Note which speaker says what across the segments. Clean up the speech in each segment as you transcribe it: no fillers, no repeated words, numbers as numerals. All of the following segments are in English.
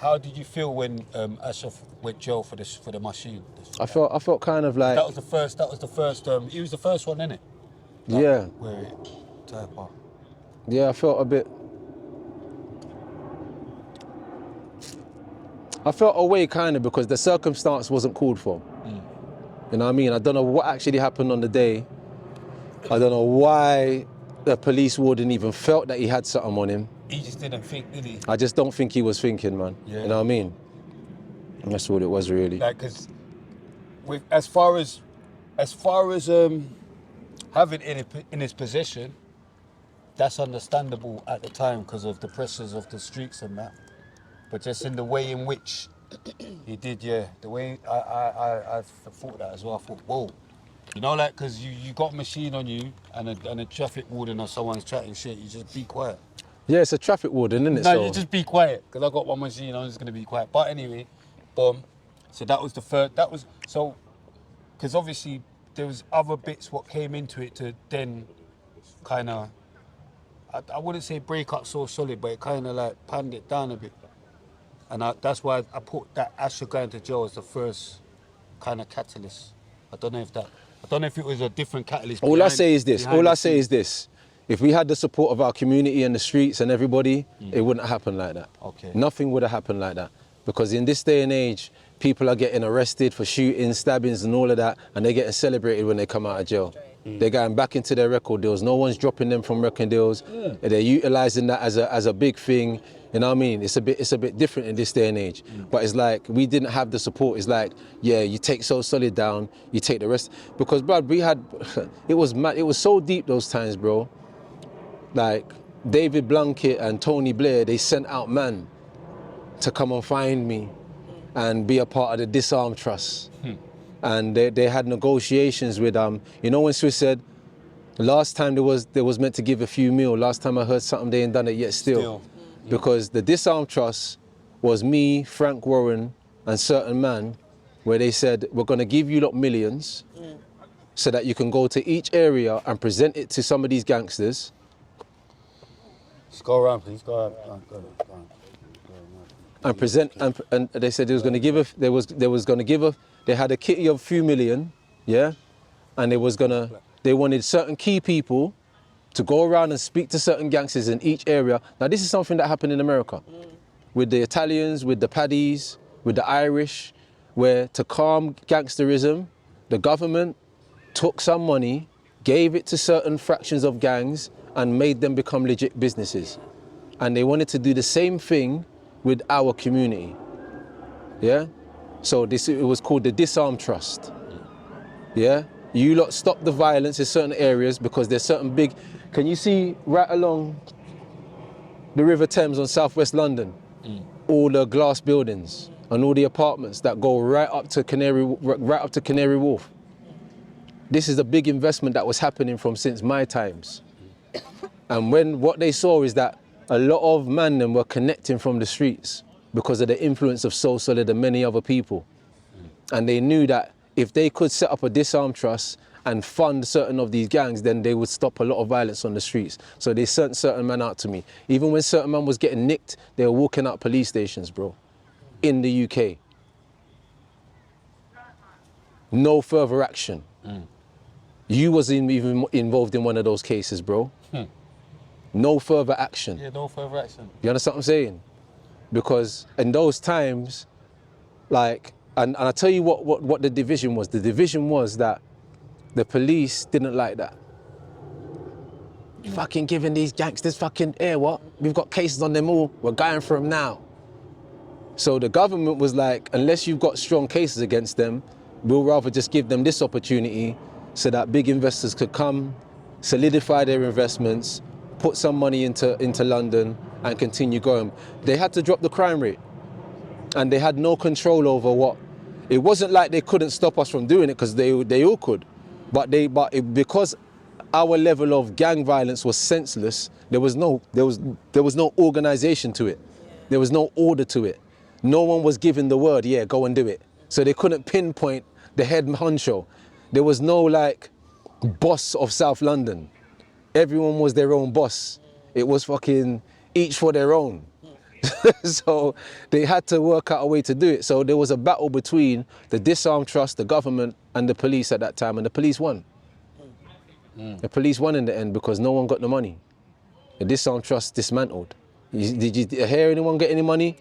Speaker 1: how did you feel when Ashraf went jail for the machine?
Speaker 2: I felt kind of like...
Speaker 1: That was the first, he was the first one, innit?
Speaker 2: Yeah.
Speaker 1: Where it type up.
Speaker 2: Yeah, I felt a bit... I felt away kind of because the circumstance wasn't called for. You know what I mean? I don't know what actually happened on the day. I don't know why the police warden even felt that he had something on him.
Speaker 1: He just didn't think, did he?
Speaker 2: I just don't think he was thinking, man.
Speaker 1: Yeah.
Speaker 2: You know what I mean? And that's what it was, really.
Speaker 1: Like, because as far as having it in his possession, that's understandable at the time because of the pressures of the streets and that. But just in the way in which he did, yeah, the way I thought that as well. I thought, whoa, you know, like, because you got a machine on you and a traffic warden or someone's chatting shit, you just be quiet.
Speaker 2: Yeah, it's a traffic warden, isn't it?
Speaker 1: No, you just be quiet because I got one machine. I'm just gonna be quiet. But anyway, boom. So that was the first. That was so because obviously there was other bits what came into it to then kind of. I wouldn't say break up So Solid, but it kind of like panned it down a bit. And that's why I put that Asher going to jail as the first kind of catalyst. I don't know if it was a different catalyst.
Speaker 2: All I say is this. If we had the support of our community and the streets and everybody, it wouldn't happen like that.
Speaker 1: Okay.
Speaker 2: Nothing would have happened like that. Because in this day and age, people are getting arrested for shootings, stabbings and all of that, and they're getting celebrated when they come out of jail. They're going back into their record deals. No one's dropping them from record deals. They're utilising that as a big thing. You know what I mean? It's a bit different in this day and age. But it's like we didn't have the support. It's like, yeah, you take So Solid down, you take the rest. Because, bro, we had, it was mad. It was so deep those times, bro. Like David Blunkett and Tony Blair, they sent out man to come and find me and be a part of the Disarm Trust. And they had negotiations with you know when Swiss said last time they was meant to give a few mil, last time I heard something they ain't done it yet still. Because the Disarm Trust was me, Frank Warren and certain man where they said we're gonna give you lot millions so that you can go to each area and present it to some of these gangsters.
Speaker 1: Just go around, please. Go around. Go around.
Speaker 2: And present, and they said they was going to give they had a kitty of a few million, yeah, and they wanted certain key people to go around and speak to certain gangsters in each area. Now this is something that happened in America, with the Italians, with the Paddies, with the Irish, where to calm gangsterism, the government took some money, gave it to certain fractions of gangs, and made them become legit businesses. And they wanted to do the same thing with our community, yeah? So it was called the Disarm Trust, yeah? You lot stop the violence in certain areas because there's certain big, can you see right along the River Thames on southwest London, all the glass buildings and all the apartments that go right up to Canary Wharf? This is a big investment that was happening from since my times. And what they saw is that a lot of men them were connecting from the streets because of the influence of So Solid and many other people. And they knew that if they could set up a Disarm Trust and fund certain of these gangs, then they would stop a lot of violence on the streets. So they sent certain men out to me. Even when certain men was getting nicked, they were walking out police stations, bro, in the UK. No further action. You wasn't even involved in one of those cases, bro. No further action.
Speaker 1: Yeah, no further action.
Speaker 2: You understand what I'm saying? Because in those times, like, and I tell you what the division was. The division was that the police didn't like that. Fucking giving these gangsters fucking what? We've got cases on them all. We're going for them now. So the government was like, unless you've got strong cases against them, we'll rather just give them this opportunity so that big investors could come, solidify their investments, put some money into London and continue going. They had to drop the crime rate and they had no control over what. It wasn't like they couldn't stop us from doing it because they all could. Because our level of gang violence was senseless, there was no organization to it. There was no order to it. No one was given the word, yeah, go and do it. So they couldn't pinpoint the head honcho. There was no like boss of South London. Everyone was their own boss. It was fucking each for their own. So they had to work out a way to do it. So there was a battle between the disarm trust, the government, and the police at that time, and the police won. The police won in the end because no one got the money. The disarm trust dismantled. Did you hear anyone get any money?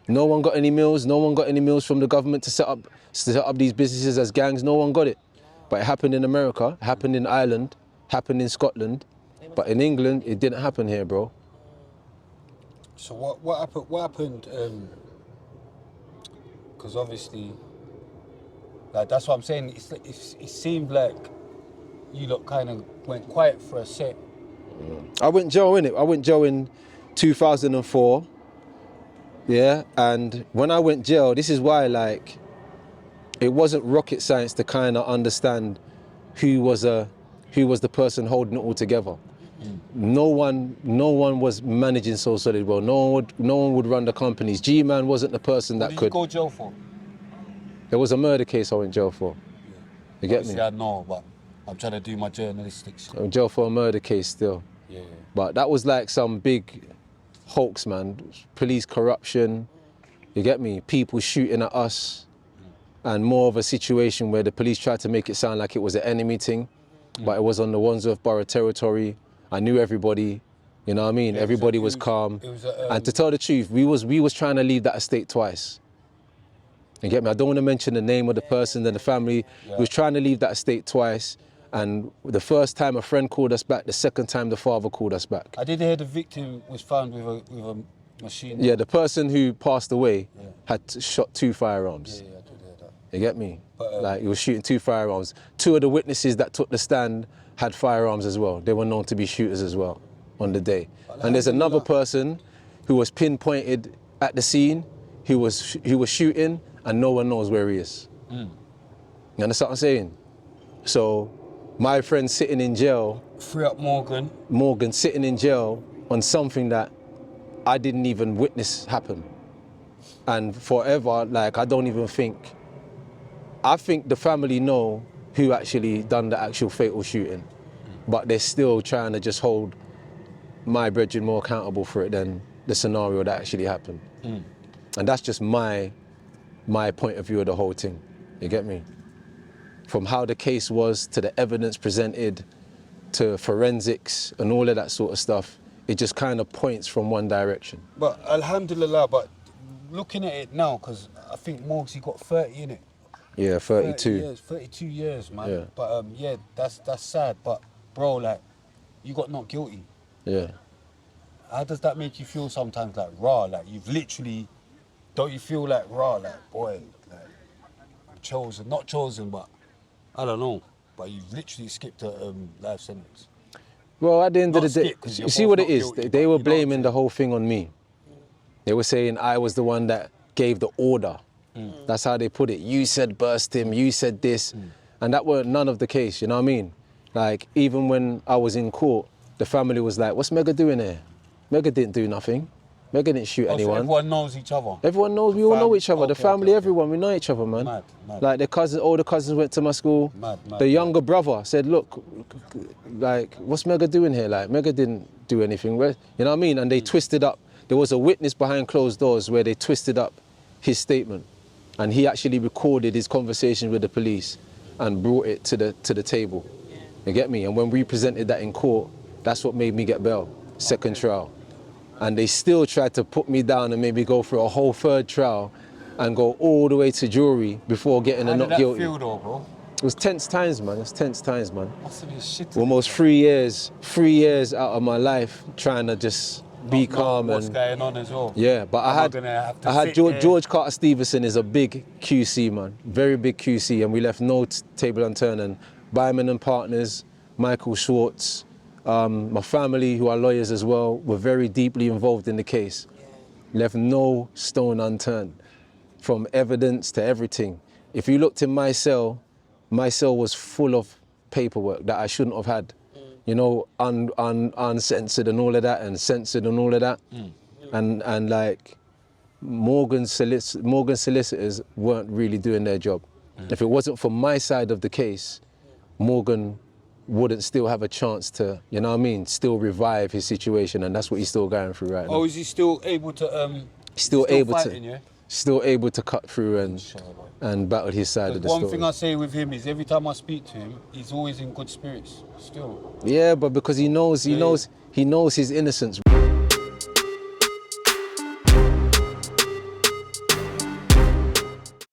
Speaker 2: No one got any meals. No one got any meals from the government to set up these businesses as gangs. No one got it. But it happened in America, it happened in Ireland, happened in Scotland, but in England it didn't happen here, bro.
Speaker 1: So what happened? What happened? Because obviously, like that's what I'm saying. It seemed like you lot kind of went quiet for a sec.
Speaker 2: I went jail in it. I went jail in 2004. Yeah, and when I went jail, this is why, like, it wasn't rocket science to kind of understand who was the person holding it all together. No one was managing So Solid well. No one would run the companies. G-Man wasn't the person that
Speaker 1: What did
Speaker 2: could.
Speaker 1: you go jail for?
Speaker 2: There was a murder case I went jail for. You get me?
Speaker 1: Obviously, I know, but I'm trying to do my journalistic shit.
Speaker 2: I went jail for a murder case still.
Speaker 1: Yeah.
Speaker 2: But that was like some big hoax, man. Police corruption, you get me? People shooting at us, and more of a situation where the police tried to make it sound like it was an enemy thing, but it was on the Wandsworth Borough territory. I knew everybody, you know what I mean? Everybody was calm. And to tell the truth, we was trying to leave that estate twice. You get me? I don't want to mention the name of the person and the family. We was trying to leave that estate twice. And the first time a friend called us back, the second time the father called us back.
Speaker 1: I did hear the victim was found with a machine.
Speaker 2: Yeah, the person who passed away had shot 2 firearms.
Speaker 1: Yeah, I did hear that.
Speaker 2: You get me?
Speaker 1: But,
Speaker 2: like, he was shooting 2 firearms. 2 of the witnesses that took the stand had firearms as well. They were known to be shooters as well on the day. And there's another person who was pinpointed at the scene who was shooting, and no one knows where he is. You understand what I'm saying? So my friend sitting in jail.
Speaker 1: Free up Morgan.
Speaker 2: Morgan sitting in jail on something that I didn't even witness happen. And forever, like, I think the family know who actually done the actual fatal shooting, but they're still trying to just hold my brethren more accountable for it than the scenario that actually happened. And that's just my point of view of the whole thing, you get me? From how the case was, to the evidence presented, to forensics and all of that sort of stuff, it just kind of points from one direction.
Speaker 1: But alhamdulillah, but looking at it now, because I think Morgsy got 30 in it.
Speaker 2: Yeah, 32.
Speaker 1: 32 years, man.
Speaker 2: Yeah.
Speaker 1: But yeah, that's sad. But bro, like, you got not guilty.
Speaker 2: Yeah.
Speaker 1: How does that make you feel sometimes? Like, raw, like you've literally, don't you feel like raw, like, boy, like, chosen, not chosen, but I don't know, but you've literally skipped a life sentence.
Speaker 2: Well, at the end of the day,
Speaker 1: skip,
Speaker 2: you see what it is?
Speaker 1: guilty,
Speaker 2: They were
Speaker 1: you know
Speaker 2: blaming the whole thing on me. They were saying I was the one that gave the order. That's how they put it. You said burst him, you said this. And that were none of the case, you know what I mean? Like, even when I was in court, the family was like, what's Mega doing here? Mega didn't do nothing. Mega didn't shoot anyone.
Speaker 1: So everyone knows each other?
Speaker 2: Everyone knows, we all know each other. The family, everyone, we know each other, man.
Speaker 1: Mad.
Speaker 2: Like, the cousins, all the cousins went to my school.
Speaker 1: Mad,
Speaker 2: the younger brother said, look, like, what's Mega doing here? Like, Mega didn't do anything. You know what I mean? And they twisted up. There was a witness behind closed doors where they twisted up his statement. And he actually recorded his conversation with the police and brought it to the table. You get me? And when we presented that in court, that's what made me get bail, second trial. And they still tried to put me down and make me go through a whole 3rd trial and go all the way to jury before getting a not guilty.
Speaker 1: How did that feel though, bro?
Speaker 2: It was tense times, man. It was tense times, man.
Speaker 1: Must have been shit.
Speaker 2: Almost 3 years out of my life trying to just be calm
Speaker 1: what's
Speaker 2: and
Speaker 1: going on as well.
Speaker 2: yeah, but I had George Carter Stevenson is a big QC, man, very big QC, and we left no table unturned. And Byman and Partners, Michael Schwartz, my family, who are lawyers as well, were very deeply involved in the case. Left no stone unturned, from evidence to everything. If you looked in my cell was full of paperwork that I shouldn't have had. You know, uncensored and all of that, and censored and all of that. And like, Morgan solicitors weren't really doing their job. If it wasn't for my side of the case, Morgan wouldn't still have a chance to, you know what I mean, still revive his situation, and that's what he's still going through right now.
Speaker 1: Oh, is he still able to?
Speaker 2: Still able
Speaker 1: fighting,
Speaker 2: to,
Speaker 1: yeah?
Speaker 2: still able to cut through and battle his side of the
Speaker 1: One
Speaker 2: story.
Speaker 1: thing I say with him is every time I speak to him, he's always in good spirits. Still.
Speaker 2: Yeah, but because he knows his innocence